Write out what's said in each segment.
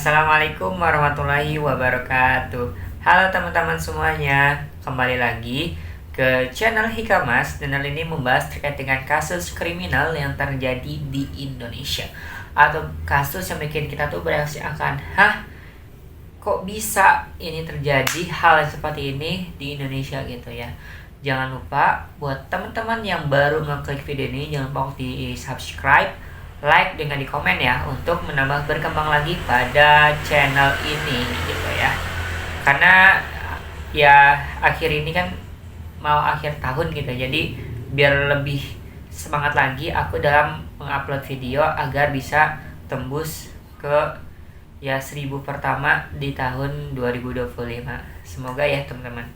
Assalamualaikum warahmatullahi wabarakatuh. Halo teman-teman semuanya, kembali lagi ke channel Hikamas. Channel ini membahas terkait dengan kasus kriminal yang terjadi di Indonesia, atau kasus yang bikin kita tuh bereaksi akan, kok bisa ini terjadi hal yang seperti ini di Indonesia gitu ya. Jangan lupa buat teman-teman yang baru ngeklik video ini, jangan lupa untuk di subscribe, like dengan di komen ya, untuk menambah berkembang lagi pada channel ini gitu ya. Karena ya akhir ini kan mau akhir tahun gitu, jadi biar lebih semangat lagi aku dalam mengupload video agar bisa tembus ke 1000 pertama di tahun 2025. Semoga ya teman-teman.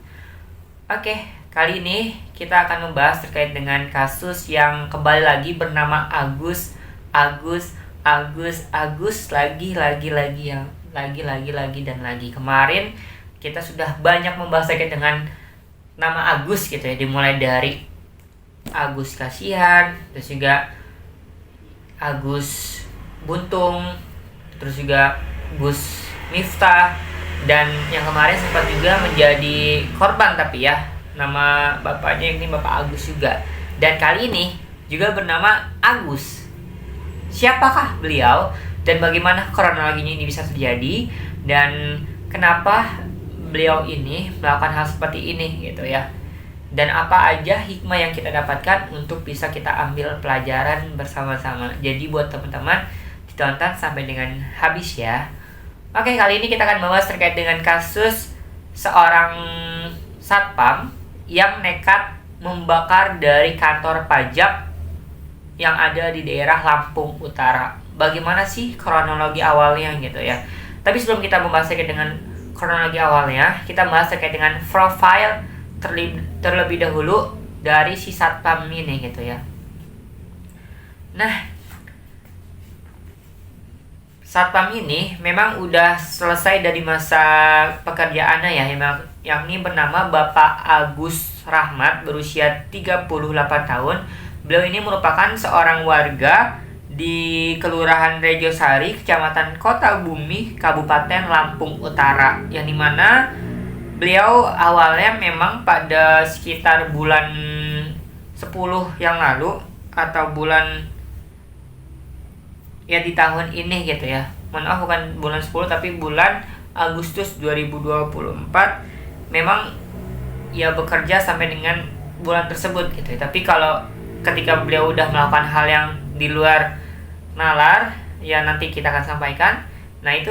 Oke, kali ini kita akan membahas terkait dengan kasus yang kembali lagi bernama Agus lagi dan lagi. Kemarin kita sudah banyak membahas terkait dengan nama Agus gitu ya, dimulai dari Agus Kasihan, terus juga Agus Buntung, terus juga Gus Miftah, dan yang kemarin sempat juga menjadi korban tapi ya, nama bapaknya ini Bapak Agus juga. Dan kali ini juga bernama Agus. Siapakah beliau dan bagaimana kronologinya ini bisa terjadi, dan kenapa beliau ini melakukan hal seperti ini gitu ya, dan apa aja hikmah yang kita dapatkan untuk bisa kita ambil pelajaran bersama-sama. Jadi buat teman-teman ditonton sampai dengan habis ya. Oke, kali ini kita akan membahas terkait dengan kasus seorang satpam yang nekat membakar dari kantor pajak yang ada di daerah Lampung Utara. Bagaimana sih kronologi awalnya gitu ya. Tapi sebelum kita membahas terkait dengan kronologi awalnya, kita bahas terkait dengan profile terlebih dahulu dari si satpam ini gitu ya. Nah, satpam ini memang udah selesai dari masa pekerjaannya ya, yakni bernama Bapak Agus Rahmat, berusia 38 tahun. Beliau ini merupakan seorang warga di Kelurahan Rejosari, Kecamatan Kota Bumi, Kabupaten Lampung Utara, yang dimana beliau awalnya memang pada sekitar bulan 10 yang lalu, atau bulan ya di tahun ini gitu ya. Maaf, bukan bulan 10 tapi bulan Agustus 2024 memang ya bekerja sampai dengan bulan tersebut gitu ya. Tapi kalau ketika beliau udah melakukan hal yang di luar nalar, ya nanti kita akan sampaikan. Nah, itu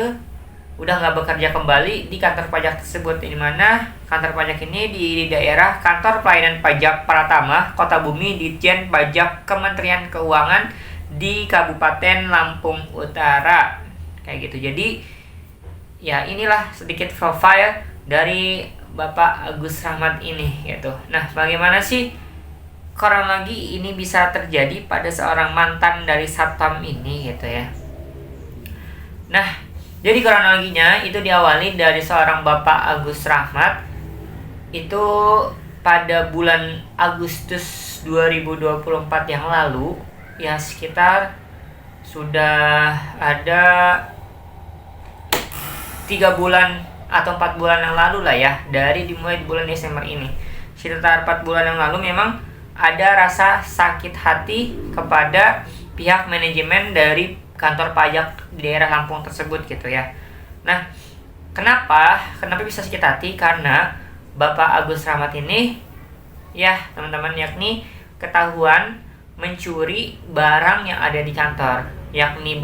udah nggak bekerja kembali di kantor pajak tersebut, di mana kantor pajak ini di daerah Kantor Pelayanan Pajak Pratama, Kota Bumi, Ditjen Pajak Kementerian Keuangan di Kabupaten Lampung Utara kayak gitu. Jadi ya inilah sedikit profile dari Bapak Agus Rahmat ini gitu. Nah, bagaimana sih kronologi ini bisa terjadi pada seorang mantan dari satpam ini gitu ya. Nah, jadi kronologinya itu diawali dari seorang Bapak Agus Rahmat itu pada bulan Agustus 2024 yang lalu, ya sekitar sudah ada 3 bulan atau 4 bulan yang lalu lah ya, dari dimulai di bulan Desember ini. Sekitar 4 bulan yang lalu memang ada rasa sakit hati kepada pihak manajemen dari kantor pajak di daerah Lampung tersebut gitu ya. Nah, kenapa bisa sakit hati? Karena Bapak Agus Rahmat ini ya teman-teman, yakni ketahuan mencuri barang yang ada di kantor, yakni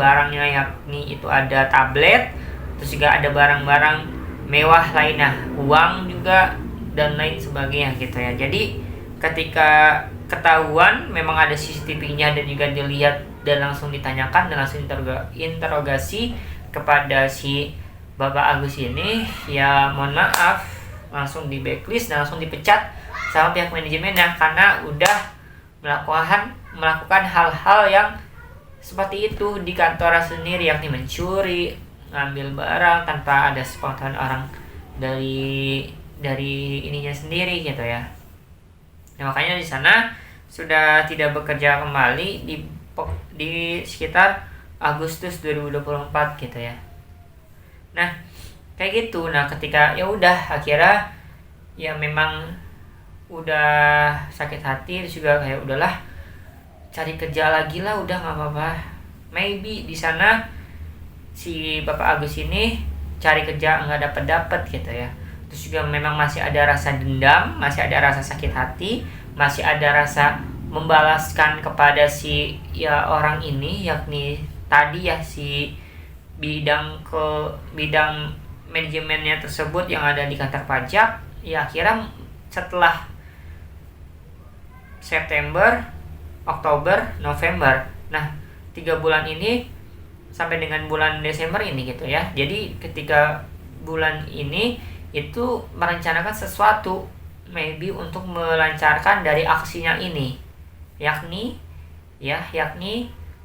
itu ada tablet, terus juga ada barang-barang mewah lainnya, uang juga dan lain sebagainya gitu ya. Jadi ketika ketahuan, memang ada CCTV-nya dan juga dilihat dan langsung ditanyakan dan langsung interogasi kepada si Bapak Agus ini, ya mohon maaf, langsung di blacklist dan langsung dipecat sama pihak manajemennya karena udah melakukan hal-hal yang seperti itu di kantor sendiri, yakni mencuri, ngambil barang tanpa ada sepengetahuan orang dari ininya sendiri gitu ya. Nah, makanya di sana sudah tidak bekerja kembali di sekitar Agustus 2024 gitu ya. Nah, kayak gitu. Nah, ketika ya udah akhirnya ya memang udah sakit hati, terus juga kayak udahlah cari kerja lagi lah, udah nggak apa-apa. Maybe di sana si Bapak Agus ini cari kerja nggak dapet gitu ya. Terus juga memang masih ada rasa dendam, masih ada rasa sakit hati, masih ada rasa membalaskan kepada si ya orang ini, yakni tadi ya si bidang manajemennya tersebut yang ada di kantor pajak. Ya akhirnya setelah September, Oktober, November, nah 3 bulan ini sampai dengan bulan Desember ini gitu ya. Jadi ketika bulan ini itu merencanakan sesuatu, maybe untuk melancarkan dari aksinya ini, yakni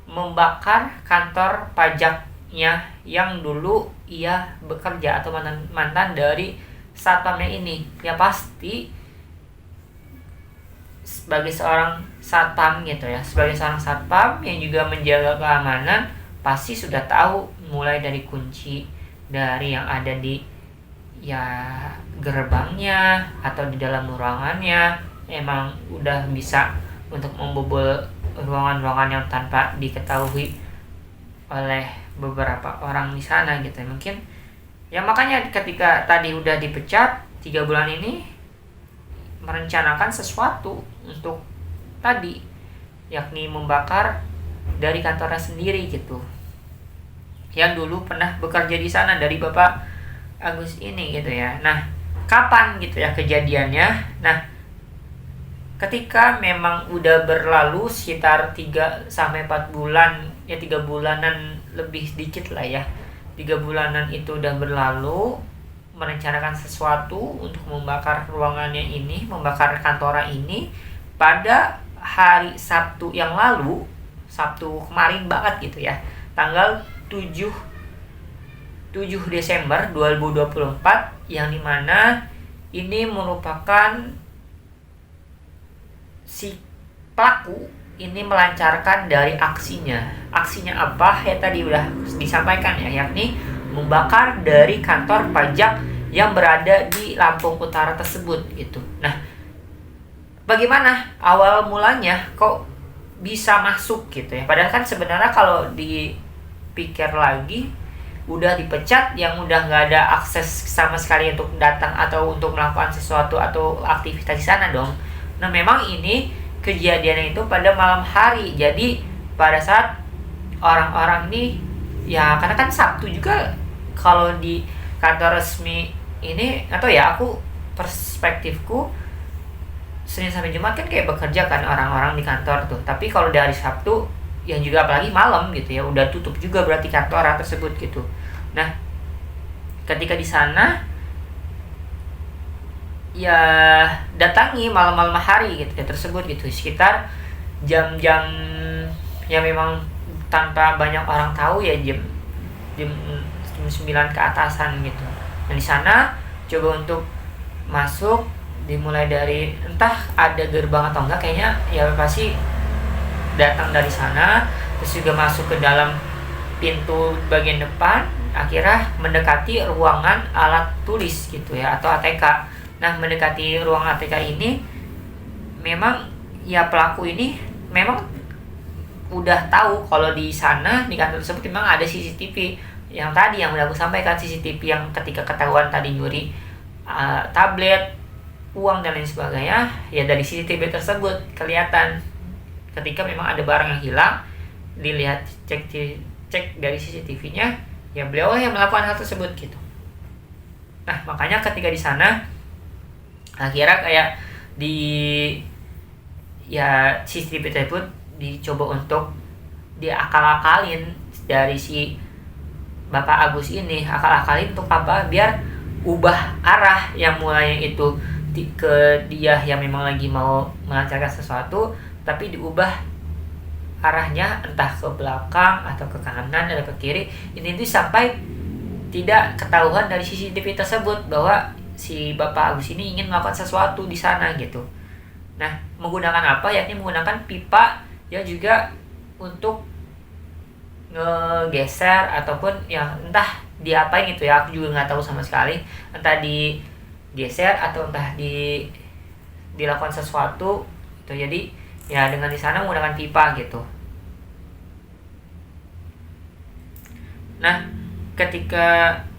membakar kantor pajaknya yang dulu ia bekerja atau mantan dari satpamnya ini. Ya pasti sebagai seorang satpam gitu ya, sebagai seorang satpam yang juga menjaga keamanan, pasti sudah tahu mulai dari kunci dari yang ada di ya gerbangnya atau di dalam ruangannya, emang udah bisa untuk membobol ruangan-ruangan yang tanpa diketahui oleh beberapa orang di sana gitu. Mungkin ya makanya ketika tadi udah dipecat 3 bulan ini merencanakan sesuatu untuk tadi, yakni membakar dari kantornya sendiri gitu, yang dulu pernah bekerja di sana dari Bapak Agus ini gitu ya. Nah, kapan gitu ya kejadiannya? Nah, ketika memang udah berlalu sekitar 3-4 bulan, ya 3 bulanan lebih sedikit lah ya. 3 bulanan itu udah berlalu, merencanakan sesuatu untuk membakar ruangannya ini, membakar kantornya ini pada hari Sabtu yang lalu, Sabtu kemarin banget gitu ya, tanggal 7 Desember 2024, yang dimana ini merupakan si pelaku ini melancarkan dari aksinya. Aksinya apa? Ya tadi udah disampaikan ya, yakni membakar dari kantor pajak yang berada di Lampung Utara tersebut gitu. Nah, bagaimana awal mulanya kok bisa masuk gitu ya? Padahal kan sebenarnya kalau dipikir lagi, udah dipecat, yang udah nggak ada akses sama sekali untuk datang atau untuk melakukan sesuatu atau aktivitas di sana dong. Nah, memang ini kejadiannya itu pada malam hari. Jadi pada saat orang-orang ini ya, karena kan Sabtu juga kalau di kantor resmi ini, atau ya aku perspektifku Senin sampai Jumat kan kayak bekerja kan orang-orang di kantor tuh. Tapi kalau dari Sabtu yang juga apalagi malam gitu ya, udah tutup juga berarti kantor tersebut gitu. Nah, ketika di sana ya datangi malam-malam hari gitu ya tersebut gitu, sekitar jam-jam yang memang tanpa banyak orang tahu ya, jam 9 ke atasan gitu. Dan di sana coba untuk masuk, dimulai dari entah ada gerbang atau enggak, kayaknya ya pasti datang dari sana, terus juga masuk ke dalam pintu bagian depan, akhirnya mendekati ruangan alat tulis gitu ya, atau ATK. Nah, mendekati ruang ATK ini memang ya pelaku ini memang udah tahu kalau di sana di kantor tersebut memang ada CCTV yang tadi yang udah aku sampaikan, CCTV yang ketika ketahuan tadi nyuri tablet, uang dan lain sebagainya, ya dari CCTV tersebut kelihatan ketika memang ada barang yang hilang, dilihat cek dari CCTV-nya, ya beliau yang melakukan hal tersebut gitu. Nah, makanya ketika di sana akhirnya kayak di ya CCTV tersebut dicoba untuk diakal-akalin dari si Bapak Agus ini, akal-akalin untuk apa? Biar ubah arah yang mulanya itu ke dia yang memang lagi mau melancarkan sesuatu, tapi diubah arahnya entah ke belakang atau ke kanan atau ke kiri. Ini tuh sampai tidak ketahuan dari CCTV tersebut bahwa si Bapak Agus ini ingin melakukan sesuatu di sana gitu. Nah, menggunakan apa? Yakni menggunakan pipa yang juga untuk ngegeser ataupun ya entah diapain gitu ya, aku juga nggak tahu sama sekali, entah digeser atau entah dilakukan sesuatu gitu. Jadi ya dengan di sana menggunakan pipa gitu. Nah, ketika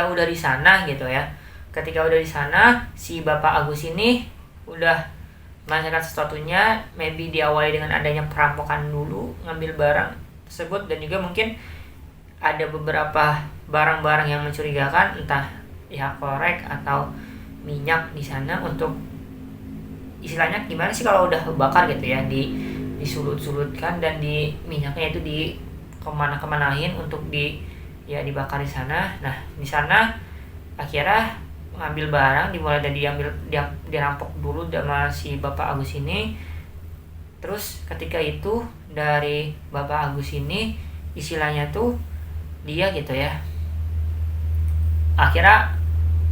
udah di sana gitu ya, ketika udah di sana si Bapak Agus ini udah melaksanakan sesuatunya, maybe diawali dengan adanya perampokan dulu, ngambil barang tersebut, dan juga mungkin ada beberapa barang-barang yang mencurigakan, entah ya korek atau minyak di sana, untuk istilahnya gimana sih kalau udah bakar gitu ya, disulut-sulutkan dan di minyaknya itu di kemana-kemanain untuk dibakar di sana. Nah, di sana akhirnya ngambil barang, dimulai dari dirampok dulu sama si Bapak Agus ini. Terus ketika itu dari Bapak Agus ini istilahnya tuh dia gitu ya, akhirnya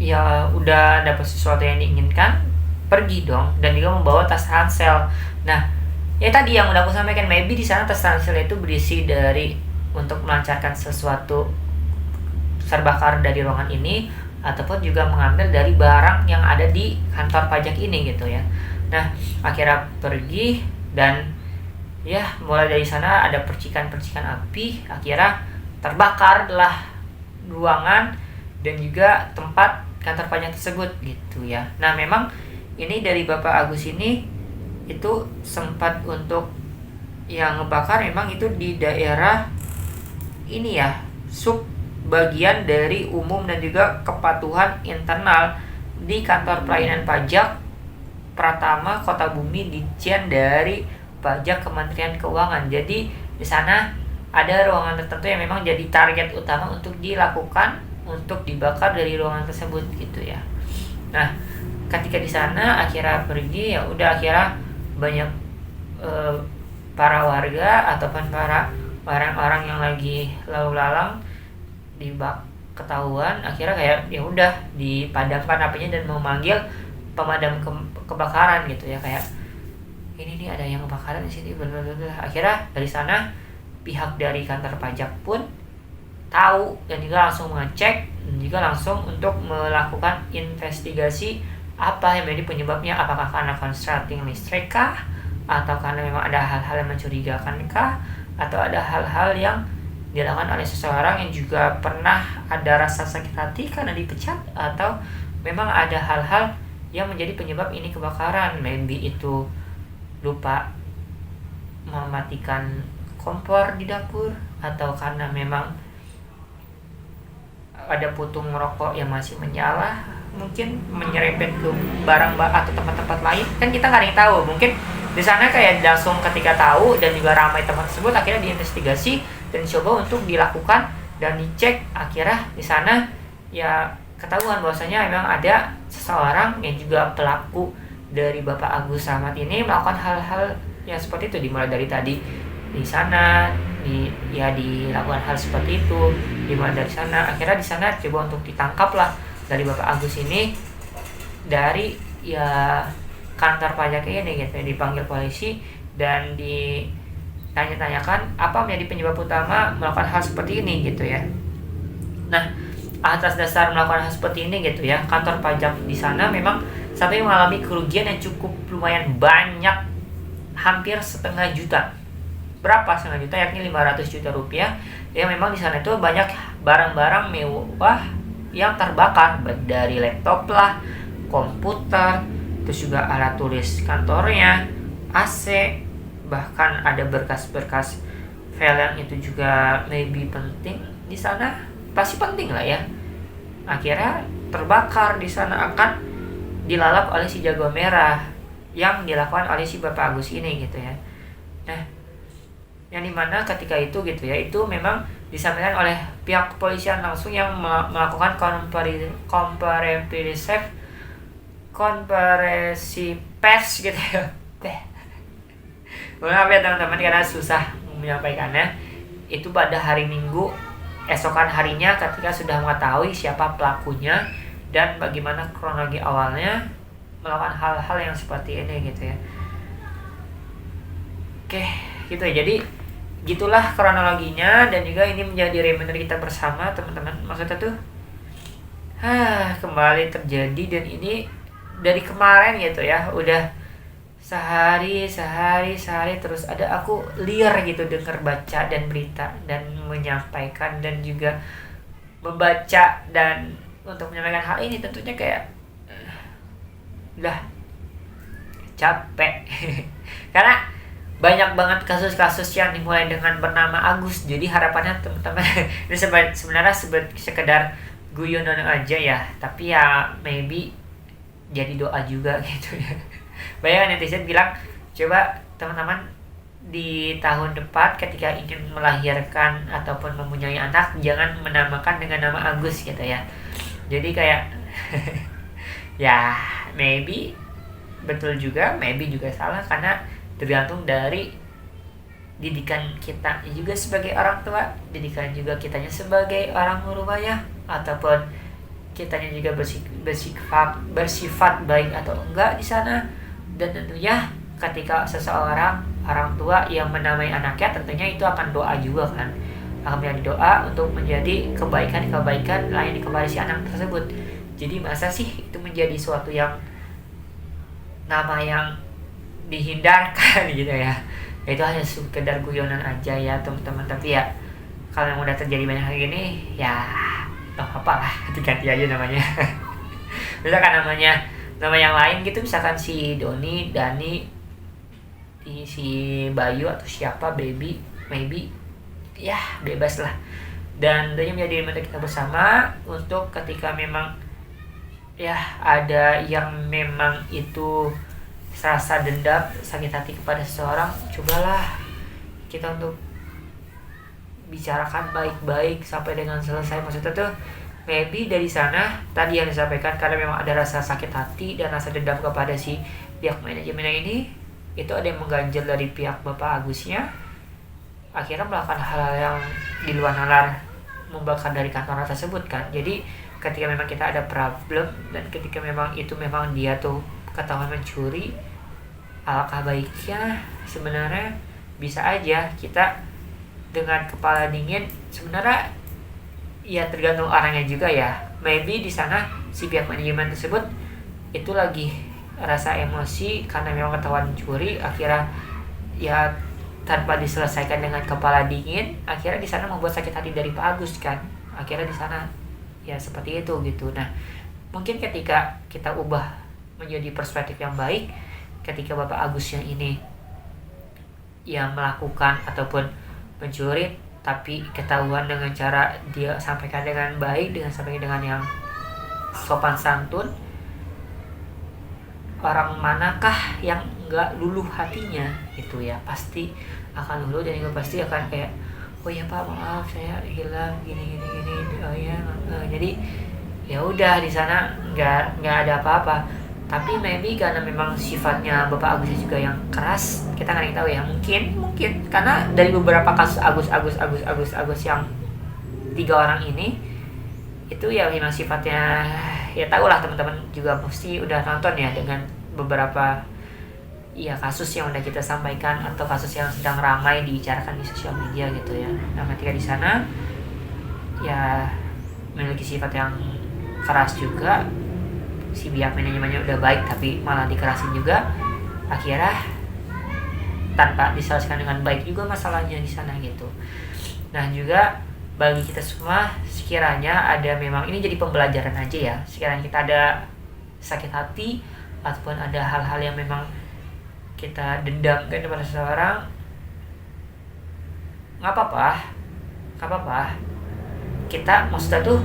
ya udah dapat sesuatu yang diinginkan, pergi dong, dan juga membawa tas ransel. Nah, ya tadi yang udah aku sampaikan, maybe di sana tas ransel itu berisi dari untuk melancarkan sesuatu terbakar dari ruangan ini, ataupun juga mengambil dari barang yang ada di kantor pajak ini gitu ya. Nah, akhirnya pergi, dan ya mulai dari sana ada percikan-percikan api, akhirnya terbakarlah ruangan dan juga tempat kantor pajak tersebut gitu ya. Nah, memang ini dari Bapak Agus ini itu sempat untuk yang ngebakar, memang itu di daerah ini ya, sub bagian dari umum dan juga kepatuhan internal di kantor pelayanan pajak Pratama Kota Bumi, Ditjen dari Pajak Kementerian Keuangan. Jadi di sana ada ruangan tertentu yang memang jadi target utama untuk dilakukan, untuk dibakar dari ruangan tersebut gitu ya. Nah, ketika di sana akhirnya pergi, ya udah akhirnya banyak para warga ataupun para orang-orang yang lagi lalu lalang ketahuan, akhirnya kayak ya udah dipadamkan apinya dan memanggil pemadam kebakaran gitu ya, kayak ini nih ada yang kebakaran di sini, blablabla. Akhirnya dari sana pihak dari kantor pajak pun tahu dan juga langsung mengecek dan juga langsung untuk melakukan investigasi apa yang menjadi penyebabnya, apakah karena konsleting listrik kah, atau karena memang ada hal-hal yang mencurigakan kah, atau ada hal-hal yang dilakukan oleh seseorang yang juga pernah ada rasa sakit hati karena dipecat, atau memang ada hal-hal yang menjadi penyebab ini kebakaran, maybe itu lupa mematikan kompor di dapur, atau karena memang ada putung rokok yang masih menyala, mungkin menyerempet ke barang atau tempat-tempat lain, kan kita nggak ada yang tahu. Mungkin di sana kayak langsung ketika tahu dan juga ramai tempat tersebut, akhirnya diinvestigasi dan coba untuk dilakukan dan dicek. Akhirnya di sana ya ketahuan bahwasanya memang ada seseorang yang juga pelaku dari Bapak Agus Samad ini melakukan hal-hal yang seperti itu, dimulai dari tadi di sana dilakukan hal seperti itu, dimulai dari sana. Akhirnya di sana coba untuk ditangkap lah dari Bapak Agus ini, dari ya kantor pajak ini gitu ya, dipanggil polisi dan ditanya-tanyakan apa menjadi penyebab utama melakukan hal seperti ini gitu ya. Nah, atas dasar melakukan hal seperti ini gitu ya, kantor pajak di sana memang sampai mengalami kerugian yang cukup lumayan banyak, hampir 500 juta. Berapa 500 juta? Yakni 500 juta rupiah. Ya memang di sana itu banyak barang-barang mewah yang terbakar, dari laptop lah, komputer, terus juga alat tulis kantornya, AC, bahkan ada berkas-berkas file yang itu juga maybe penting di sana, pasti penting lah ya. Akhirnya terbakar di sana, akan dilalap oleh si jago merah yang dilakukan oleh si Bapak Agus ini gitu ya. Nah, yang dimana ketika itu gitu ya, itu memang disampaikan oleh pihak kepolisian langsung yang melakukan konferensi pers gitu ya. Maaf ya teman-teman karena susah menyampaikannya. Itu pada hari Minggu, esokan harinya ketika sudah mengetahui siapa pelakunya, dan bagaimana kronologi awalnya melakukan hal-hal yang seperti ini gitu ya. Oke, gitu ya. Jadi gitulah kronologinya, dan juga ini menjadi reminder kita bersama teman-teman. Maksudnya tuh kembali terjadi, dan ini dari kemarin gitu ya, udah sehari terus ada aku liar gitu dengar baca dan berita dan menyampaikan dan juga membaca, dan untuk menyampaikan hal ini tentunya kayak udah capek karena banyak banget kasus-kasus yang dimulai dengan bernama Agus. Jadi harapannya teman-teman ini sebenarnya sekedar guyonan aja ya, tapi ya maybe jadi doa juga gitu ya. Banyak netizen bilang, coba teman-teman di tahun depan ketika ingin melahirkan ataupun mempunyai anak, jangan menamakan dengan nama Agus gitu ya. Jadi kayak ya maybe betul juga, maybe juga salah, karena tergantung dari didikan kita juga sebagai orang tua, didikan juga kitanya sebagai orang rumah ya, ataupun kitanya juga bersifat baik atau enggak di sana. Dan tentunya ketika seseorang orang tua yang menamai anaknya, tentunya itu akan doa juga kan, akan menjadi doa untuk menjadi kebaikan lain kepada si anak tersebut. Jadi masa sih itu menjadi suatu yang nama yang dihindarkan gitu ya. Itu hanya sekedar guyonan aja ya teman-teman. Tapi ya kalau yang udah terjadi banyak kayak gini ya gak apa-apa lah, diganti aja namanya. Misalkan nama yang lain gitu, misalkan si Doni, Dani, si Bayu atau siapa, Baby, maybe ya bebas lah. Dan tentunya menjadi reminder kita bersama untuk ketika memang ya ada yang memang itu rasa dendam, sakit hati kepada seseorang, cobalah kita untuk bicarakan baik-baik sampai dengan selesai. Maksudnya tuh maybe dari sana tadi yang disampaikan, karena memang ada rasa sakit hati dan rasa dendam kepada si pihak manajemen ini, itu ada yang mengganjal dari pihak Bapak Agusnya, akhirnya melakukan hal-hal yang di luar nalar, membakar dari kantor tersebut kan. Jadi ketika memang kita ada problem, dan ketika memang itu memang dia tuh ketahuan mencuri, alangkah baiknya sebenarnya bisa aja kita dengan kepala dingin. Sebenarnya ya tergantung orangnya juga ya, maybe di sana si pihak manajemen tersebut itu lagi rasa emosi karena memang ketahuan mencuri, akhirnya ya tanpa diselesaikan dengan kepala dingin, akhirnya di sana membuat sakit hati dari Pak Agus kan. Akhirnya di sana ya seperti itu gitu. Nah, mungkin ketika kita ubah menjadi perspektif yang baik, ketika Bapak Agus yang ini yang melakukan ataupun mencuri, tapi ketahuan dengan cara dia sampaikan dengan baik, dengan sampaikan dengan yang sopan santun, orang manakah yang nggak luluh hatinya itu ya, pasti akan luluh, dan juga pasti akan kayak, oh ya Pak, maaf saya hilang gini, oh ya, jadi ya udah di sana nggak ada apa-apa. Tapi maybe karena memang sifatnya Bapak Agus juga yang keras, kita nggak tahu ya, mungkin karena dari beberapa kasus Agus yang 3 orang ini itu ya memang sifatnya, ya tahulah teman-teman juga pasti udah nonton ya dengan beberapa ya kasus yang udah kita sampaikan atau kasus yang sedang ramai dibicarakan di sosial media gitu ya. Nah, ketika di sana ya memiliki sifat yang keras juga, si pihak manajemennya udah baik tapi malah dikerasin juga, akhirnya tanpa diselesaikan dengan baik juga masalahnya di sana gitu. Nah, juga bagi kita semua, sekiranya ada memang ini jadi pembelajaran aja ya, sekiranya kita ada sakit hati ataupun ada hal-hal yang memang kita dendamkan kepada seseorang, nggak apa-apa, kita maksudnya tuh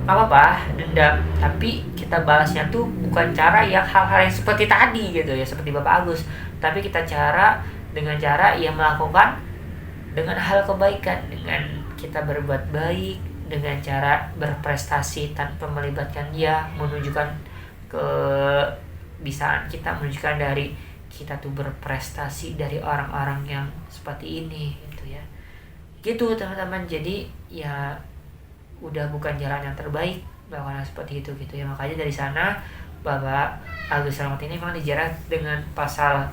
nggak apa-apa dendam, tapi kita balasnya tuh bukan cara yang hal-hal yang seperti tadi gitu ya, seperti Bapak Agus, tapi kita dengan cara yang melakukan dengan hal kebaikan, dengan kita berbuat baik, dengan cara berprestasi tanpa melibatkan dia, menunjukkan kebisaan kita, menunjukkan dari kita tuh berprestasi dari orang-orang yang seperti ini gitu ya, gitu teman-teman. Jadi ya udah bukan jalan yang terbaik melakukan hal seperti itu gitu ya. Makanya dari sana Bapak Agus Slamet ini memang dijerat dengan pasal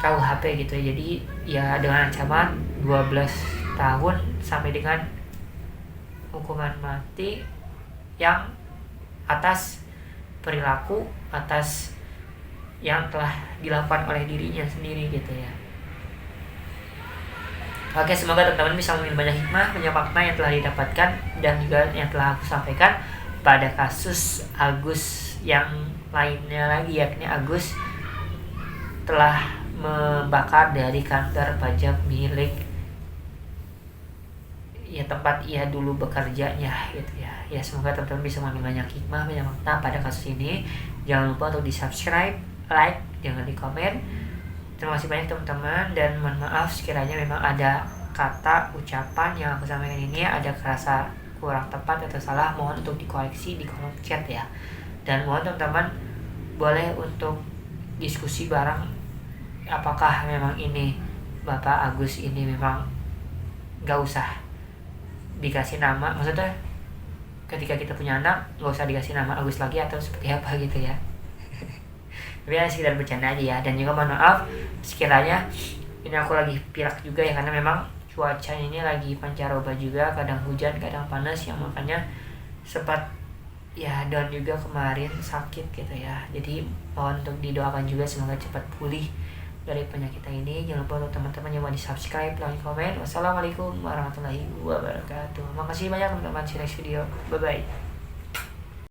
KUHP gitu ya. Jadi ya dengan ancaman 12 tahun sampai dengan hukuman mati yang atas perilaku atas yang telah dilakukan oleh dirinya sendiri gitu ya. Oke, semoga teman-teman bisa mengambil banyak hikmah, banyak makna yang telah didapatkan dan juga yang telah aku sampaikan pada kasus Agus yang lainnya lagi, yakni Agus telah membakar dari kantor pajak milik ya tempat ia dulu bekerjanya gitu ya. Ya semoga teman-teman bisa mengambil banyak hikmah, banyak makna pada kasus ini. Jangan lupa untuk di-subscribe, like, jangan di komen. Terima kasih banyak teman-teman, dan mohon maaf sekiranya memang ada kata ucapan yang aku sampaikan ini ada kerasa kurang tepat atau salah, mohon untuk dikoreksi di kolom chat ya. Dan mohon teman-teman boleh untuk diskusi bareng, apakah memang ini Bapak Agus ini memang gak usah dikasih nama, maksudnya ketika kita punya anak gak usah dikasih nama Agus lagi atau seperti apa gitu ya. Tapi ya sekedar bercanda aja ya. Dan juga mohon maaf sekiranya ini aku lagi pilek juga ya, karena memang cuaca ini lagi pancaroba juga, kadang hujan kadang panas, yang makanya sempat ya down juga kemarin, sakit gitu ya. Jadi mohon untuk didoakan juga semoga cepat pulih dari penyakit ini. Jangan lupa untuk teman-teman yang mau di subscribe, like, komen. Wassalamualaikum warahmatullahi wabarakatuh. Makasih banyak teman-teman. See you next video. Bye bye.